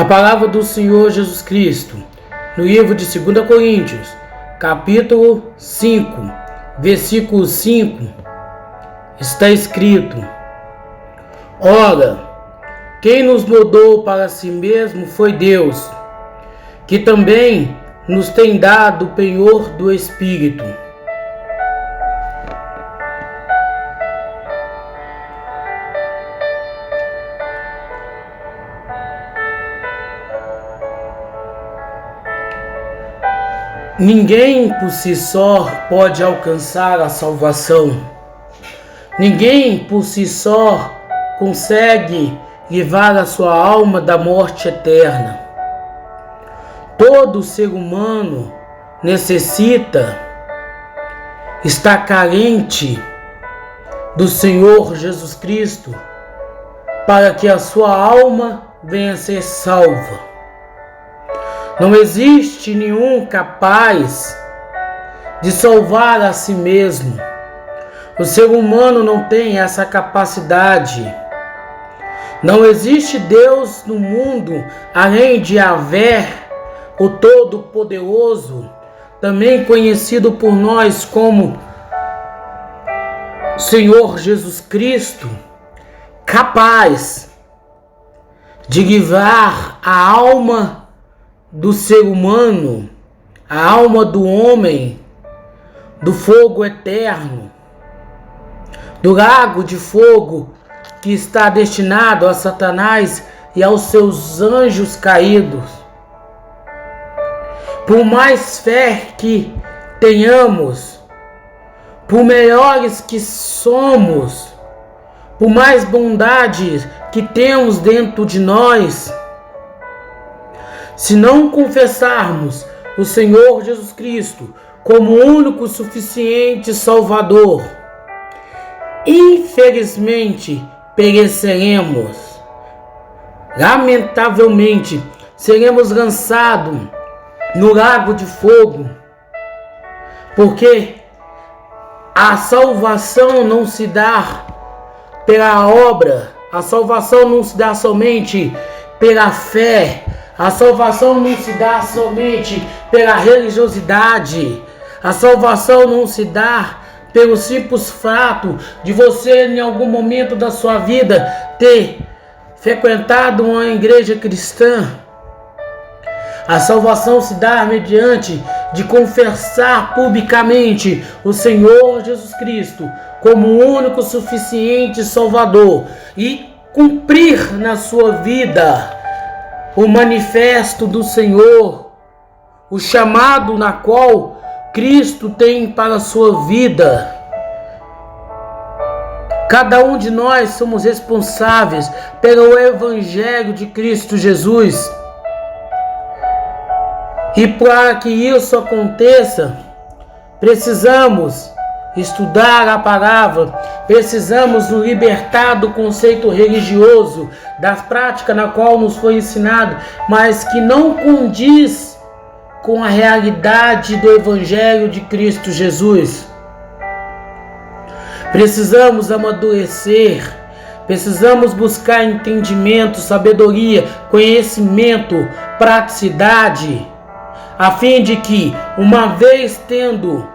A palavra do Senhor Jesus Cristo, no livro de 2 Coríntios, capítulo 5, versículo 5, está escrito: Ora, quem nos moldou para si mesmo foi Deus, que também nos tem dado o penhor do Espírito. Ninguém por si só pode alcançar a salvação. Ninguém por si só consegue livrar a sua alma da morte eterna. Todo ser humano necessita, está carente do Senhor Jesus Cristo para que a sua alma venha a ser salva. Não existe nenhum capaz de salvar a si mesmo. O ser humano não tem essa capacidade. Não existe Deus no mundo além de Yahvé, o Todo-Poderoso, também conhecido por nós como Senhor Jesus Cristo, capaz de livrar a alma do ser humano, a alma do homem, do fogo eterno, do lago de fogo que está destinado a Satanás e aos seus anjos caídos. Por mais fé que tenhamos, por melhores que somos, por mais bondade que temos dentro de nós, se não confessarmos o Senhor Jesus Cristo como o único suficiente Salvador, infelizmente pereceremos. Lamentavelmente seremos lançados no lago de fogo, porque a salvação não se dá pela obra, a salvação não se dá somente pela fé, a salvação não se dá somente pela religiosidade, a salvação não se dá pelo simples fato de você em algum momento da sua vida ter frequentado uma igreja cristã. A salvação se dá mediante de confessar publicamente o Senhor Jesus Cristo como o único suficiente Salvador e cumprir na sua vida o manifesto do Senhor, o chamado na qual Cristo tem para a sua vida. Cada um de nós somos responsáveis pelo Evangelho de Cristo Jesus. E para que isso aconteça, precisamos estudar a palavra, precisamos nos libertar do conceito religioso, das práticas na qual nos foi ensinado, mas que não condiz com a realidade do Evangelho de Cristo Jesus. Precisamos amadurecer, precisamos buscar entendimento, sabedoria, conhecimento, praticidade, a fim de que, uma vez tendo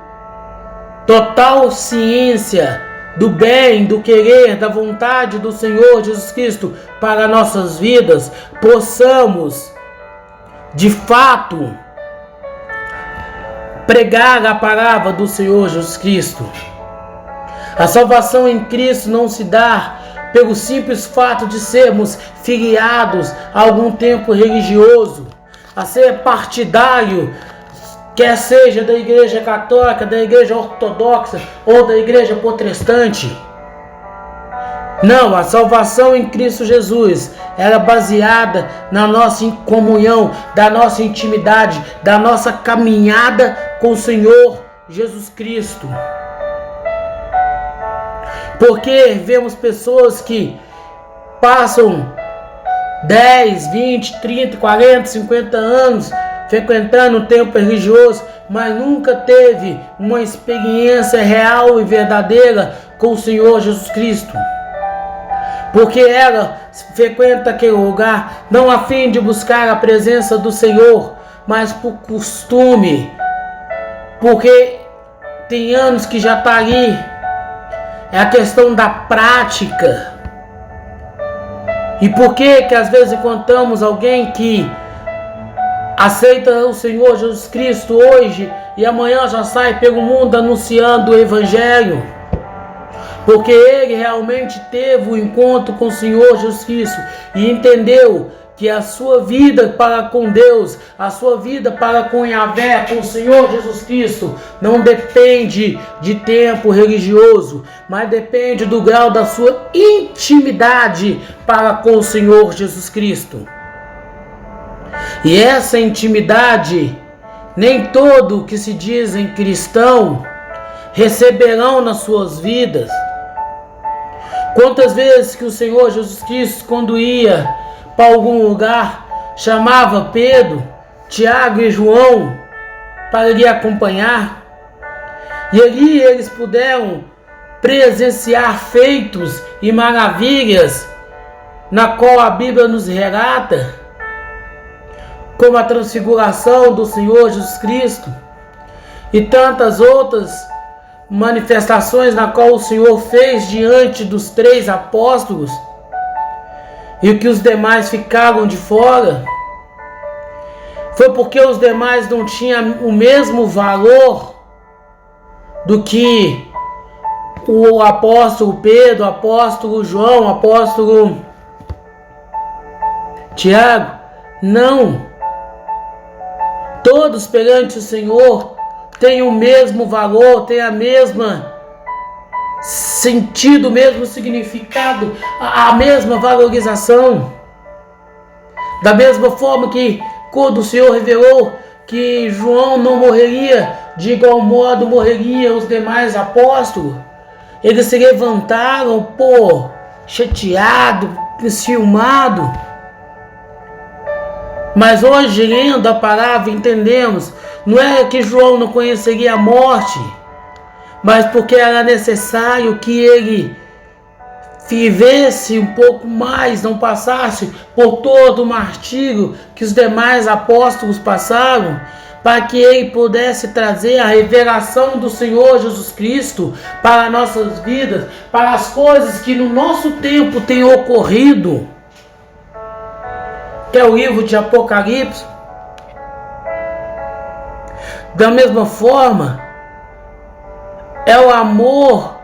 total ciência do bem, do querer, da vontade do Senhor Jesus Cristo para nossas vidas, possamos, de fato, pregar a palavra do Senhor Jesus Cristo. A salvação em Cristo não se dá pelo simples fato de sermos filiados a algum tempo religioso, a ser partidário, quer seja da igreja católica, da igreja ortodoxa ou da igreja protestante. Não, a salvação em Cristo Jesus era baseada na nossa comunhão, da nossa intimidade, da nossa caminhada com o Senhor Jesus Cristo. Porque vemos pessoas que passam 10, 20, 30, 40, 50 anos frequentando o templo religioso, mas nunca teve uma experiência real e verdadeira com o Senhor Jesus Cristo. porque ela frequenta aquele lugar não a fim de buscar a presença do Senhor, mas por costume, porque tem anos que já está ali. É a questão da prática. E por que às vezes encontramos alguém que aceita o Senhor Jesus Cristo hoje e amanhã já sai pelo mundo anunciando o Evangelho? Porque ele realmente teve o encontro com o Senhor Jesus Cristo e entendeu que a sua vida para com Deus, a sua vida para com Yahvé, com o Senhor Jesus Cristo, não depende de tempo religioso, mas depende do grau da sua intimidade para com o Senhor Jesus Cristo. E essa intimidade, nem todo que se dizem cristão receberão nas suas vidas. Quantas vezes que o Senhor Jesus Cristo, quando ia para algum lugar, chamava Pedro, Tiago e João para lhe acompanhar, e ali eles puderam presenciar feitos e maravilhas, na qual a Bíblia nos relata, como a transfiguração do Senhor Jesus Cristo e tantas outras manifestações na qual o Senhor fez diante dos 3 apóstolos, e o que os demais ficaram de fora foi porque os demais não tinham o mesmo valor do que o apóstolo Pedro, o apóstolo João, o apóstolo Tiago. Não. Todos perante o Senhor têm o mesmo valor, têm a mesma sentido, o mesmo significado, a mesma valorização. Da mesma forma que quando o Senhor revelou que João não morreria, de igual modo morreriam os demais apóstolos, eles se levantaram, chateado, enciumado. Mas hoje, lendo a palavra, entendemos, não é que João não conheceria a morte, mas porque era necessário que ele vivesse um pouco mais, não passasse por todo o martírio que os demais apóstolos passaram, para que ele pudesse trazer a revelação do Senhor Jesus Cristo para nossas vidas, para as coisas que no nosso tempo têm ocorrido, que é o livro de Apocalipse. Da mesma forma, é o amor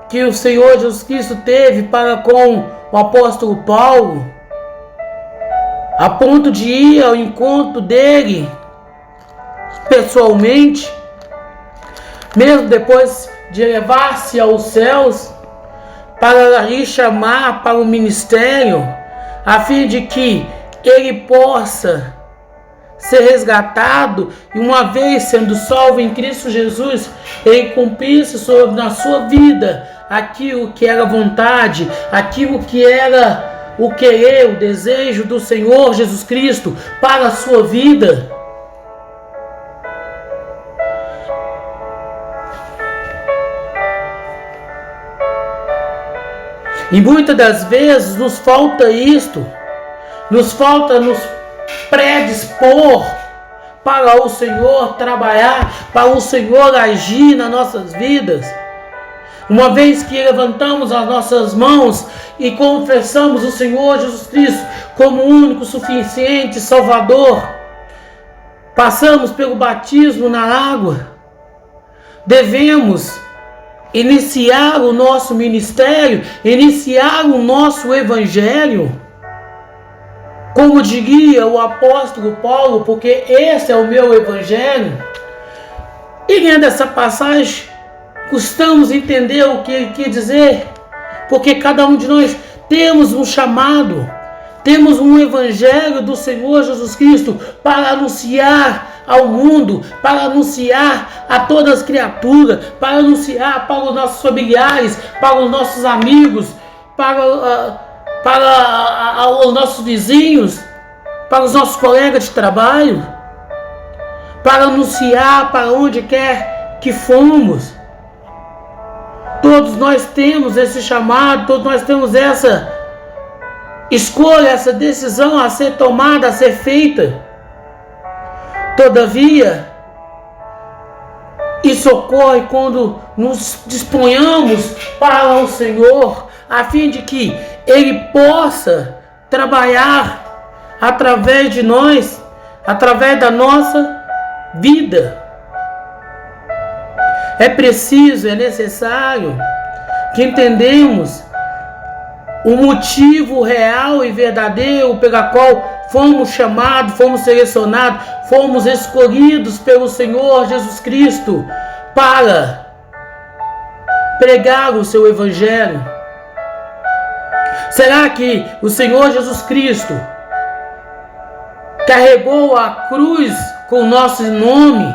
que o Senhor Jesus Cristo teve para com o apóstolo Paulo, a ponto de ir ao encontro dele pessoalmente, mesmo depois de elevar-se aos céus, para lhe chamar para o ministério, a fim de que ele possa ser resgatado e, uma vez sendo salvo em Cristo Jesus, ele cumprisse na sua vida aquilo que era vontade, aquilo que era o querer, o desejo do Senhor Jesus Cristo para a sua vida. E muitas das vezes nos falta isto, nos falta nos predispor para o Senhor trabalhar, para o Senhor agir nas nossas vidas. Uma vez que levantamos as nossas mãos e confessamos o Senhor Jesus Cristo como o único, suficiente Salvador, passamos pelo batismo na água, devemos iniciar o nosso ministério, iniciar o nosso evangelho, como diria o apóstolo Paulo, porque esse é o meu evangelho. E lendo essa passagem, custamos entender o que ele quer dizer, porque cada um de nós temos um chamado, temos um evangelho do Senhor Jesus Cristo para anunciar ao mundo, para anunciar a todas as criaturas, para anunciar para os nossos familiares, para os nossos amigos, para os nossos vizinhos, para os nossos colegas de trabalho, para anunciar para onde quer que fomos. Todos nós temos esse chamado, todos nós temos essa escolha, essa decisão a ser tomada, a ser feita. Todavia, isso ocorre quando nos disponhamos para o Senhor, a fim de que Ele possa trabalhar através de nós, através da nossa vida. É preciso, é necessário que entendamos o motivo real e verdadeiro pela qual fomos chamados, fomos selecionados, fomos escolhidos pelo Senhor Jesus Cristo para pregar o seu Evangelho. Será que o Senhor Jesus Cristo carregou a cruz com o nosso nome?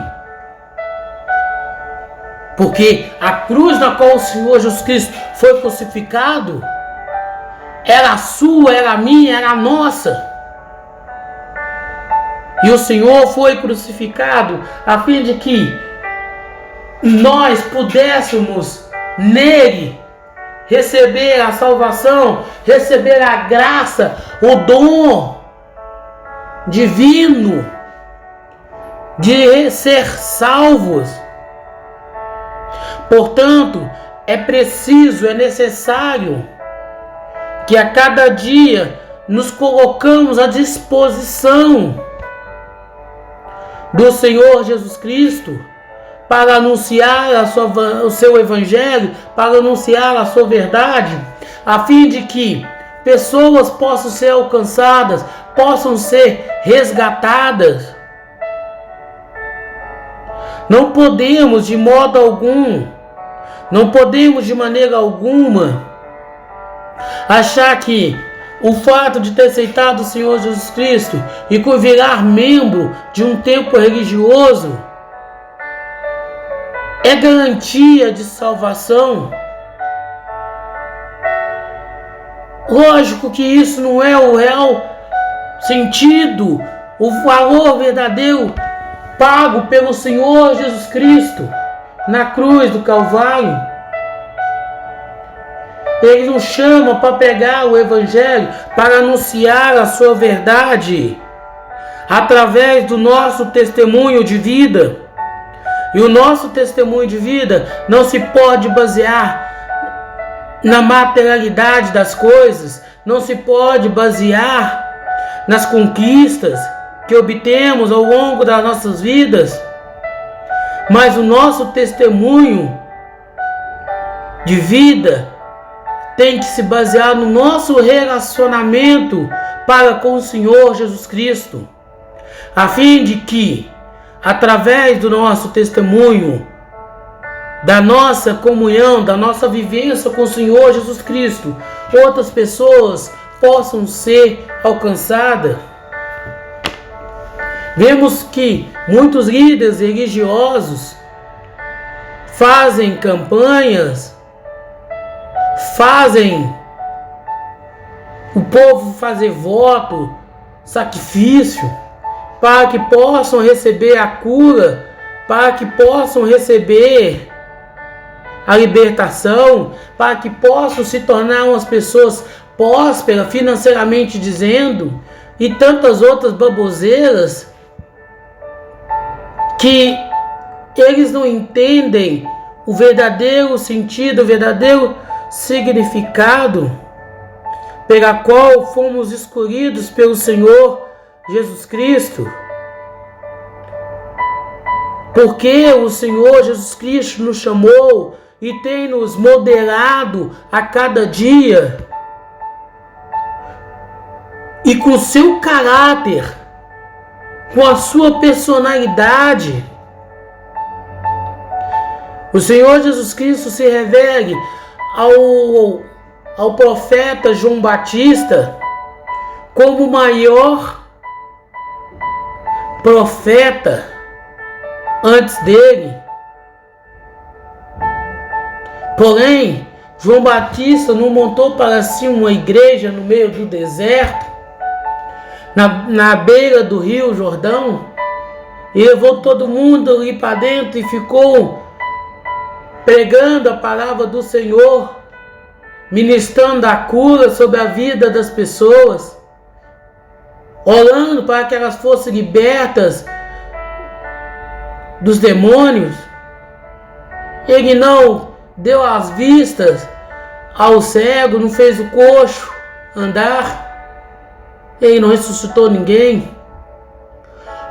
Porque a cruz na qual o Senhor Jesus Cristo foi crucificado era a sua, era a minha, era a nossa. E o Senhor foi crucificado a fim de que nós pudéssemos nele receber a salvação, receber a graça, o dom divino de ser salvos. Portanto, é preciso, é necessário que a cada dia nos colocamos à disposição do Senhor Jesus Cristo para anunciar o seu Evangelho, para anunciar a sua verdade, a fim de que pessoas possam ser alcançadas, possam ser resgatadas. Não podemos de modo algum, não podemos de maneira alguma achar que o fato de ter aceitado o Senhor Jesus Cristo e por virar membro de um templo religioso é garantia de salvação. Lógico que isso não é o real sentido, o valor verdadeiro pago pelo Senhor Jesus Cristo na cruz do Calvário. Ele nos chama para pegar o Evangelho, para anunciar a sua verdade através do nosso testemunho de vida. E o nosso testemunho de vida não se pode basear na materialidade das coisas, não se pode basear nas conquistas que obtemos ao longo das nossas vidas, mas o nosso testemunho de vida tem que se basear no nosso relacionamento para com o Senhor Jesus Cristo, a fim de que, através do nosso testemunho, da nossa comunhão, da nossa vivência com o Senhor Jesus Cristo, outras pessoas possam ser alcançadas. Vemos que muitos líderes religiosos fazem campanhas, fazem o povo fazer voto, sacrifício, para que possam receber a cura, para que possam receber a libertação, para que possam se tornar umas pessoas prósperas, financeiramente dizendo, e tantas outras baboseiras que eles não entendem o verdadeiro sentido, o verdadeiro significado pela qual fomos escolhidos pelo Senhor Jesus Cristo. Porque o Senhor Jesus Cristo nos chamou e tem nos modelado a cada dia, e com o seu caráter, com a sua personalidade. O Senhor Jesus Cristo se revela ao profeta João Batista como o maior profeta antes dele. Porém, João Batista não montou para si uma igreja no meio do deserto, na beira do rio Jordão, e levou todo mundo ali para dentro e ficou pregando a palavra do Senhor ministrando a cura sobre a vida das pessoas, orando para que elas fossem libertas dos demônios. Ele não deu as vistas ao cego, não fez o coxo andar, ele não ressuscitou ninguém.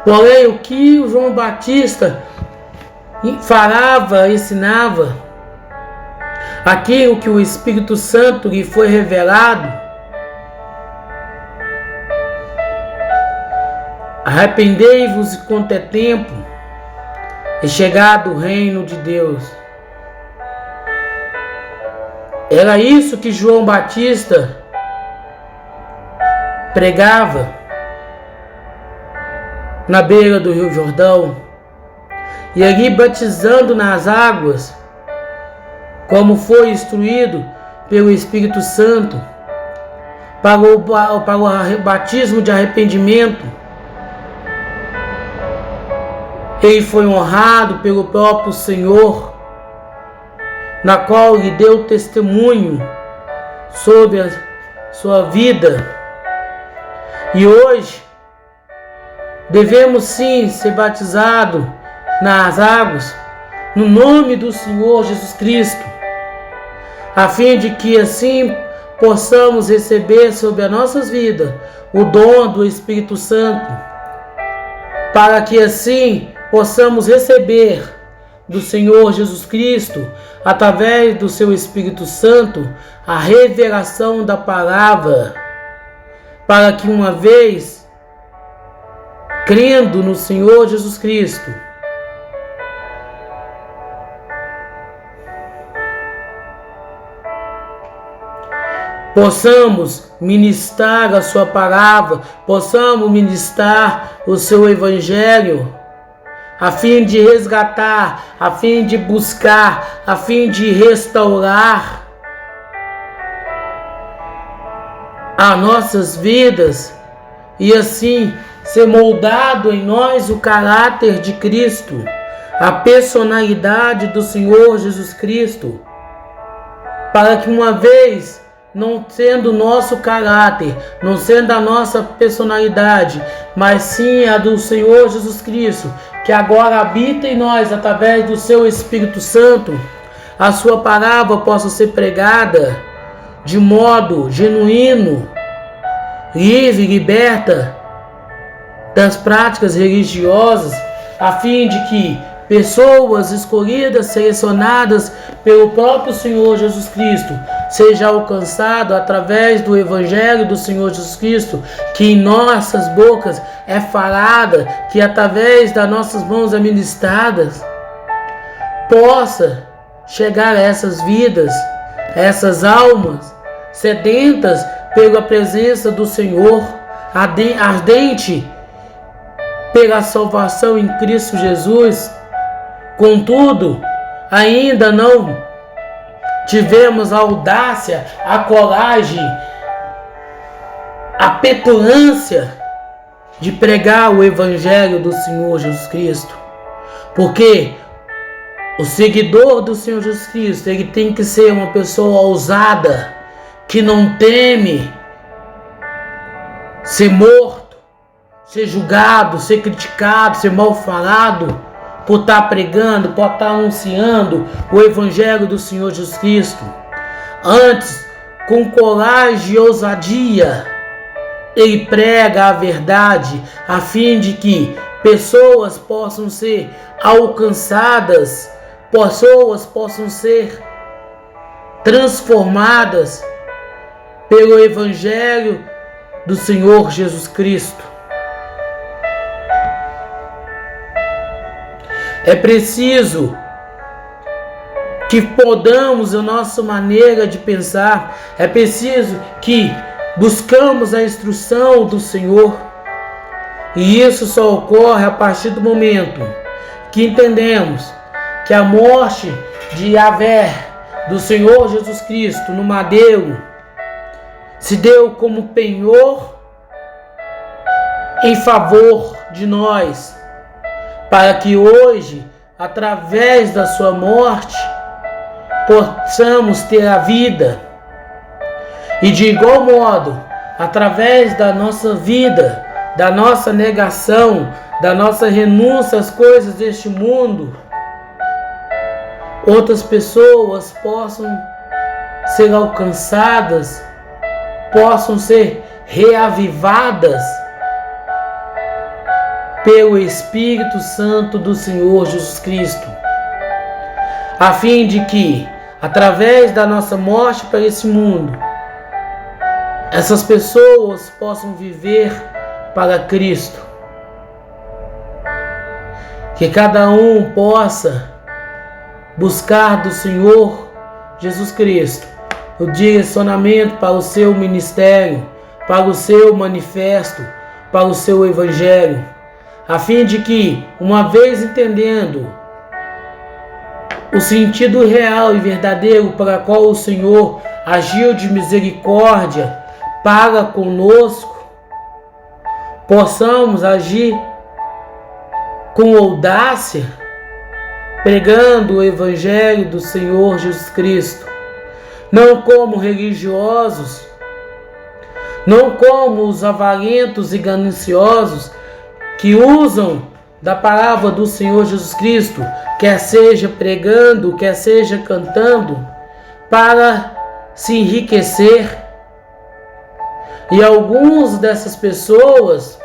Porém, o que o João Batista falava, ensinava, aquilo que o Espírito Santo lhe foi revelado: arrependei-vos enquanto é tempo, é chegado o reino de Deus. Era isso que João Batista pregava na beira do Rio Jordão, e ali batizando nas águas, como foi instruído pelo Espírito Santo, para o batismo de arrependimento. Ele foi honrado pelo próprio Senhor, na qual lhe deu testemunho sobre a sua vida. E hoje devemos sim ser batizados nas águas, no nome do Senhor Jesus Cristo, a fim de que assim possamos receber sobre as nossas vidas o dom do Espírito Santo, para que assim possamos receber do Senhor Jesus Cristo, através do seu Espírito Santo, a revelação da palavra, para que uma vez crendo no Senhor Jesus Cristo, possamos ministrar a sua palavra, possamos ministrar o seu evangelho, a fim de resgatar, a fim de buscar, a fim de restaurar as nossas vidas e assim ser moldado em nós o caráter de Cristo, a personalidade do Senhor Jesus Cristo, para que uma vez, não sendo o nosso caráter, não sendo a nossa personalidade, mas sim a do Senhor Jesus Cristo, que agora habita em nós através do seu Espírito Santo, a sua palavra possa ser pregada de modo genuíno, livre, liberta das práticas religiosas, a fim de que pessoas escolhidas, selecionadas pelo próprio Senhor Jesus Cristo, seja alcançado através do Evangelho do Senhor Jesus Cristo, que em nossas bocas é falada, que através das nossas mãos é ministradas, possa chegar a essas vidas, a essas almas sedentas pela presença do Senhor, ardente pela salvação em Cristo Jesus. Contudo, ainda não tivemos a audácia, a coragem, a petulância de pregar o Evangelho do Senhor Jesus Cristo. Porque o seguidor do Senhor Jesus Cristo, ele tem que ser uma pessoa ousada, que não teme ser morto, ser julgado, ser criticado, ser mal falado, por estar pregando, por estar anunciando o Evangelho do Senhor Jesus Cristo. Antes, com coragem e ousadia, ele prega a verdade, a fim de que pessoas possam ser alcançadas, pessoas possam ser transformadas pelo Evangelho do Senhor Jesus Cristo. É preciso que podamos a nossa maneira de pensar. É preciso que buscamos a instrução do Senhor. E isso só ocorre a partir do momento que entendemos que a morte de Yahvé, do Senhor Jesus Cristo, no madeiro, se deu como penhor em favor de nós, para que hoje, através da sua morte, possamos ter a vida, E de igual modo, através da nossa vida, da nossa negação, da nossa renúncia às coisas deste mundo, outras pessoas possam ser alcançadas, possam ser reavivadas pelo Espírito Santo do Senhor Jesus Cristo, a fim de que, através da nossa morte para esse mundo, essas pessoas possam viver para Cristo. Que cada um possa buscar do Senhor Jesus Cristo o direcionamento para o seu ministério, para o seu manifesto, para o seu evangelho, a fim de que, uma vez entendendo o sentido real e verdadeiro para qual o Senhor agiu de misericórdia para conosco, possamos agir com audácia, pregando o Evangelho do Senhor Jesus Cristo, não como religiosos, não como os avarentos e gananciosos que usam da palavra do Senhor Jesus Cristo, quer seja pregando, quer seja cantando, para se enriquecer. E algumas dessas pessoas,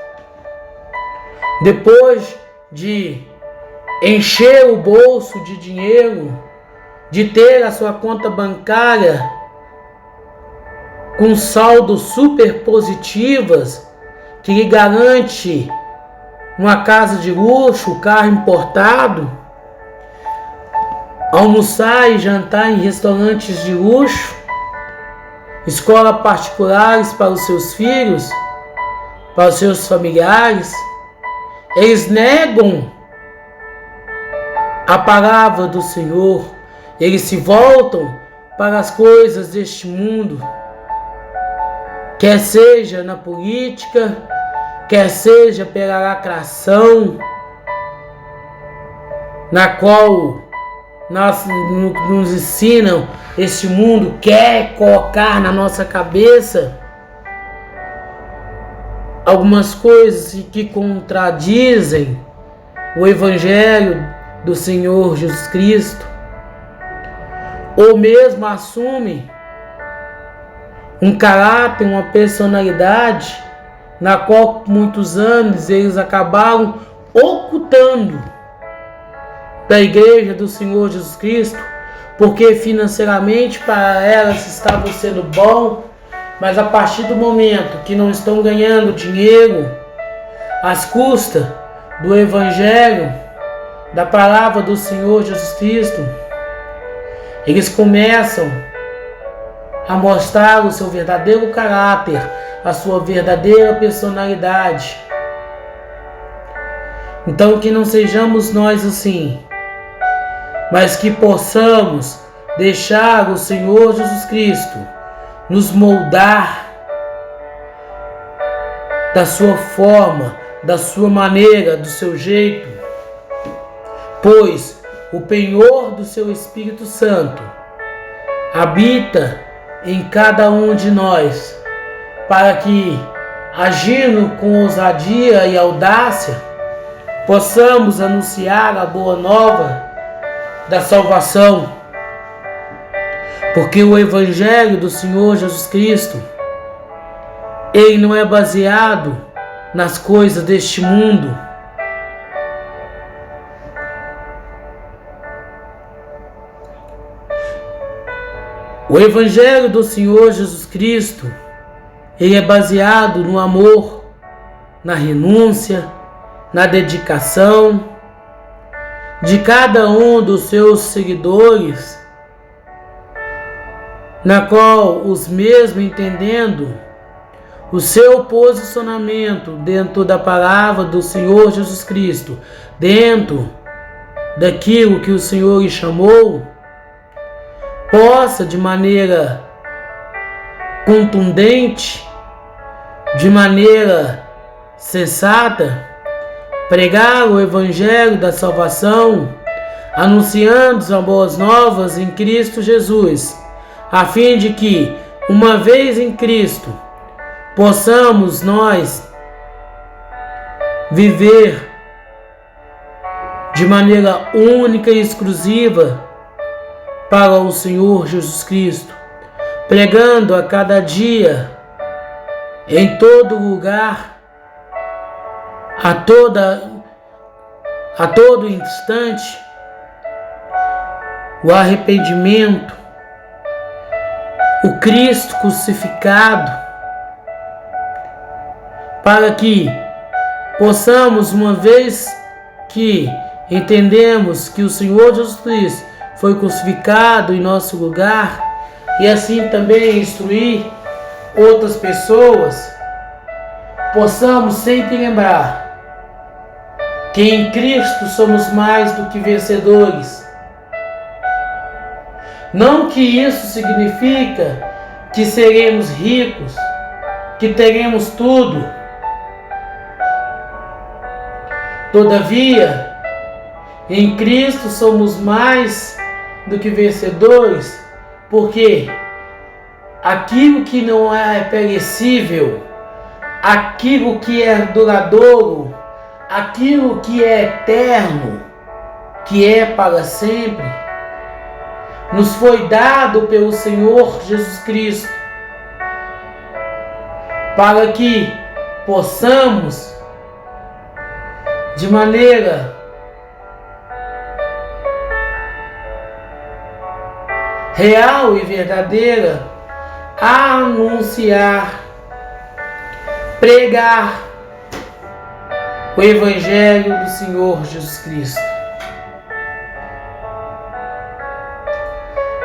depois de encher o bolso de dinheiro, de ter a sua conta bancária com saldos super positivas, que lhe garante uma casa de luxo, carro importado, almoçar e jantar em restaurantes de luxo, escolas particulares para os seus filhos, para os seus familiares, eles negam a palavra do Senhor, eles se voltam para as coisas deste mundo, quer seja na política, quer seja pela lacração, na qual nos ensinam, este mundo quer colocar na nossa cabeça algumas coisas que contradizem o Evangelho do Senhor Jesus Cristo, ou mesmo assume um caráter, uma personalidade na qual por muitos anos eles acabaram ocultando da igreja do Senhor Jesus Cristo, porque financeiramente para elas estava sendo bom, mas a partir do momento que não estão ganhando dinheiro às custas do Evangelho, da palavra do Senhor Jesus Cristo, eles começam a mostrar o seu verdadeiro caráter, a sua verdadeira personalidade. Então que não sejamos nós assim, mas que possamos deixar o Senhor Jesus Cristo nos moldar da sua forma, da sua maneira, do seu jeito, pois o penhor do seu Espírito Santo habita em cada um de nós, para que, agindo com ousadia e audácia, possamos anunciar a boa nova da salvação, porque o Evangelho do Senhor Jesus Cristo, ele não é baseado nas coisas deste mundo. O Evangelho do Senhor Jesus Cristo, ele é baseado no amor, na renúncia, na dedicação de cada um dos seus seguidores, na qual os mesmos, entendendo o seu posicionamento dentro da palavra do Senhor Jesus Cristo, dentro daquilo que o Senhor lhe chamou, possa de maneira contundente, de maneira sensata, pregar o Evangelho da salvação, anunciando as boas novas em Cristo Jesus, a fim de que, uma vez em Cristo, possamos nós viver de maneira única e exclusiva para o Senhor Jesus Cristo, pregando a cada dia, em todo lugar, a todo instante, o arrependimento, o Cristo crucificado, para que possamos, uma vez que entendemos que o Senhor Jesus Cristo foi crucificado em nosso lugar, e assim também instruir outras pessoas, possamos sempre lembrar que em Cristo somos mais do que vencedores. Não que isso significa que seremos ricos, que teremos tudo. Todavia, em Cristo somos mais do que vencedores, porque aquilo que não é perecível, aquilo que é duradouro, aquilo que é eterno, que é para sempre, nos foi dado pelo Senhor Jesus Cristo, para que possamos, de maneira real e verdadeira, anunciar, pregar o Evangelho do Senhor Jesus Cristo.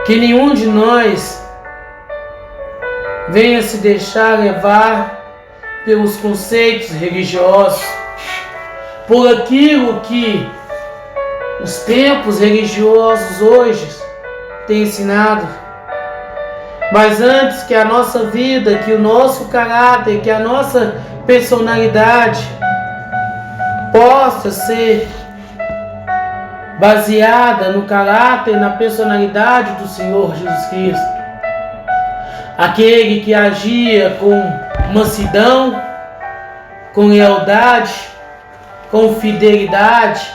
Que nenhum de nós venha se deixar levar pelos conceitos religiosos, por aquilo que os tempos religiosos hoje têm ensinado, mas antes que a nossa vida, que o nosso caráter, que a nossa personalidade possa ser baseada no caráter e na personalidade do Senhor Jesus Cristo, aquele que agia com mansidão, com lealdade, com fidelidade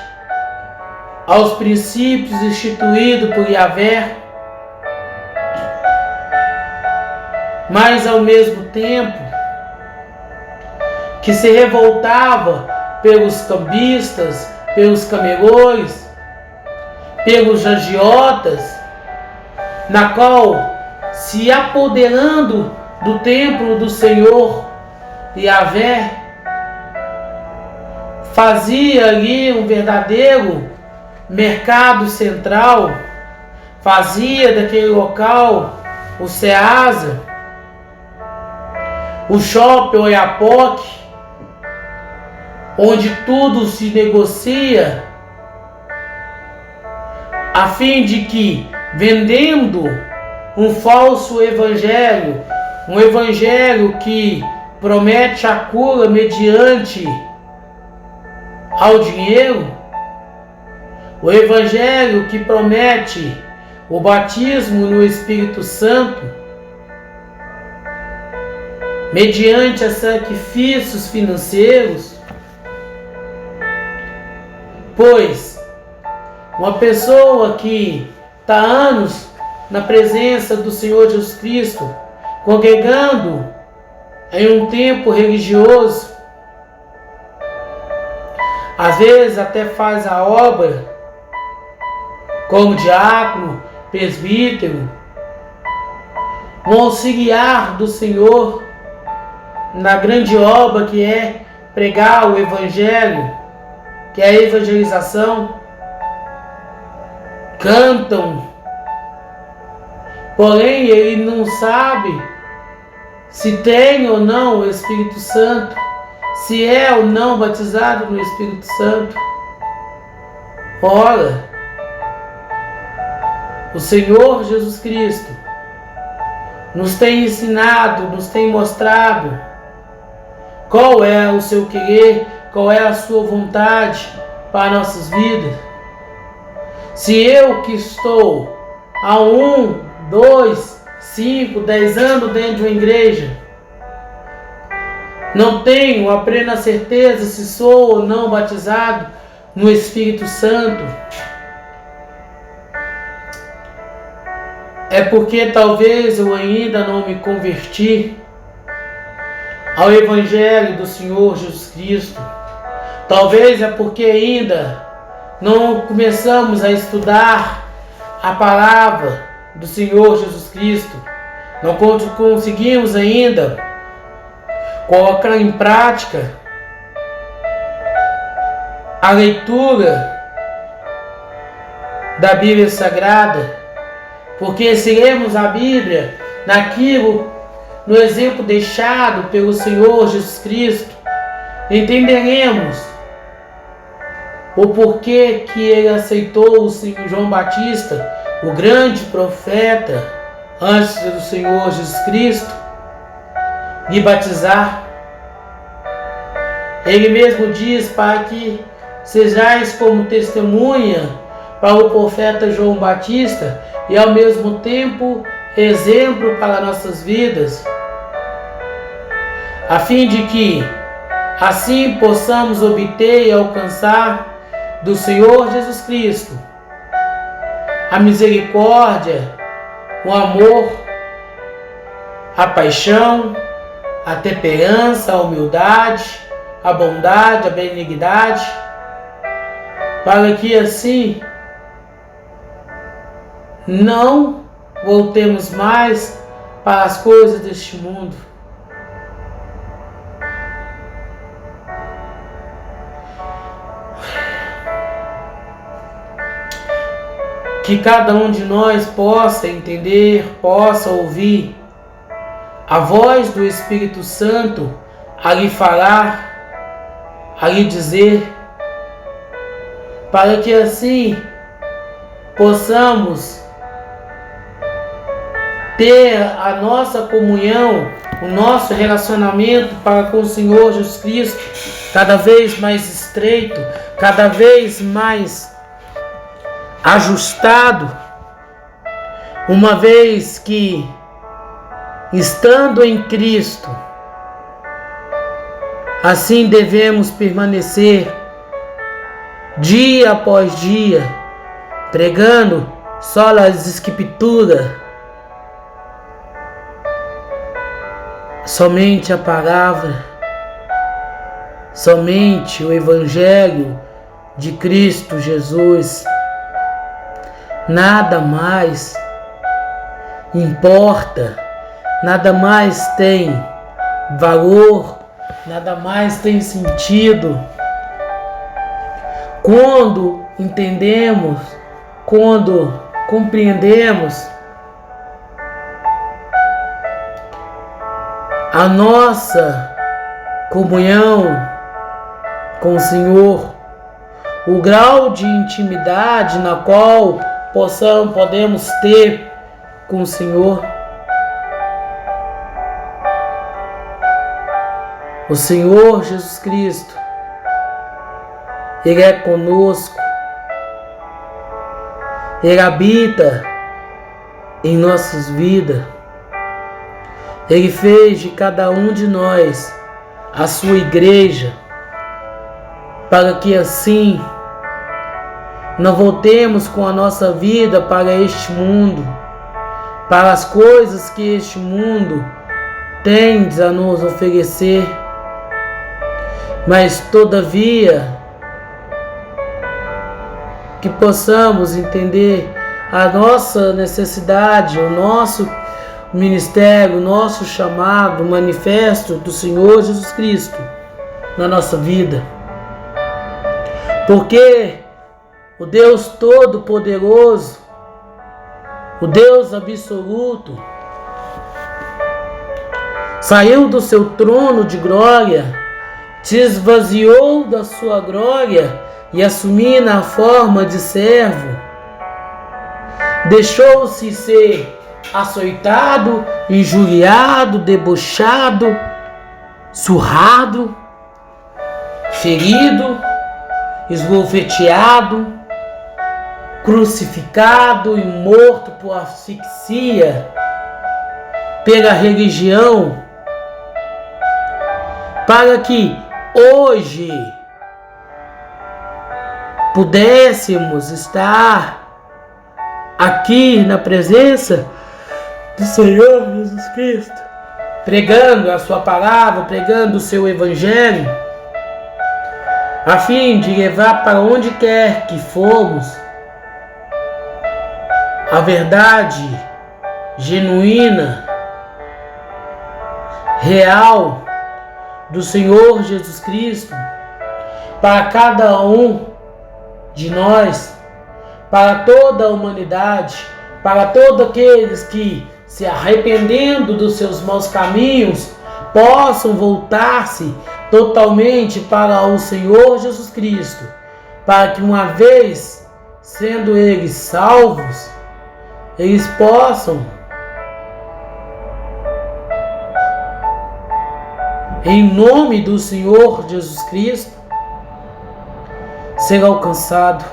aos princípios instituídos por Yahvé, mas ao mesmo tempo que se revoltava pelos cambistas, pelos camelões, pelos agiotas, na qual, se apoderando do templo do Senhor Yahvé, fazia ali um verdadeiro mercado central, fazia daquele local o Ceasa, o shopping Oiapoque, onde tudo se negocia, a fim de que, vendendo um falso evangelho, um evangelho que promete a cura mediante ao dinheiro, o evangelho que promete o batismo no Espírito Santo, mediante a sacrifícios financeiros, pois uma pessoa que está anos na presença do Senhor Jesus Cristo, congregando em um tempo religioso, às vezes até faz a obra como diácono, presbítero, um auxiliar do Senhor na grande obra que é pregar o Evangelho, que é a evangelização, cantam, porém ele não sabe se tem ou não o Espírito Santo, se é ou não batizado no Espírito Santo. Ora, o Senhor Jesus Cristo nos tem ensinado, nos tem mostrado qual é o seu querer, qual é a sua vontade para nossas vidas. Se eu que estou há 1, 2, 5, 10 anos dentro de uma igreja. Não tenho a plena certeza se sou ou não batizado no Espírito Santo. É porque talvez eu ainda não me converti ao Evangelho do Senhor Jesus Cristo. Talvez é porque ainda não começamos a estudar a palavra do Senhor Jesus Cristo. Não conseguimos ainda colocar em prática a leitura da Bíblia Sagrada. Porque se lermos a Bíblia no exemplo deixado pelo Senhor Jesus Cristo, entenderemos o porquê que ele aceitou o Senhor João Batista, o grande profeta, antes do Senhor Jesus Cristo, lhe batizar. Ele mesmo diz para que sejais como testemunha para o profeta João Batista e ao mesmo tempo exemplo para nossas vidas, a fim de que assim possamos obter e alcançar do Senhor Jesus Cristo a misericórdia, o amor, a paixão, a temperança, a humildade, a bondade, a benignidade, para que assim não voltemos mais para as coisas deste mundo. Que cada um de nós possa entender, possa ouvir a voz do Espírito Santo a lhe falar, a lhe dizer, para que assim possamos ter a nossa comunhão, o nosso relacionamento para com o Senhor Jesus Cristo cada vez mais estreito, cada vez mais ajustado, uma vez que, estando em Cristo, assim devemos permanecer dia após dia, pregando solas escrituras, somente a palavra, somente o Evangelho de Cristo Jesus. Nada mais importa, nada mais tem valor, nada mais tem sentido quando entendemos, quando compreendemos a nossa comunhão com o Senhor, o grau de intimidade na qual podemos ter com o Senhor. O Senhor Jesus Cristo, Ele é conosco, Ele habita em nossas vidas. Ele fez de cada um de nós a sua igreja, para que assim não voltemos com a nossa vida para este mundo, para as coisas que este mundo tem a nos oferecer, mas todavia que possamos entender a nossa necessidade, o nosso ministério, o nosso chamado, o manifesto do Senhor Jesus Cristo na nossa vida. Porque o Deus Todo-Poderoso, o Deus Absoluto, saiu do seu trono de glória, se esvaziou da sua glória e assumiu a forma de servo. Deixou-se ser açoitado, injuriado, debochado, surrado, ferido, esbofeteado, crucificado e morto por asfixia pela religião, para que hoje pudéssemos estar aqui na presença do Senhor Jesus Cristo, pregando a sua palavra, pregando o seu evangelho, a fim de levar para onde quer que formos a verdade genuína, real do Senhor Jesus Cristo para cada um de nós, para toda a humanidade, para todos aqueles que, se arrependendo dos seus maus caminhos, possam voltar-se totalmente para o Senhor Jesus Cristo, para que, uma vez sendo eles salvos, eles possam, em nome do Senhor Jesus Cristo, ser alcançado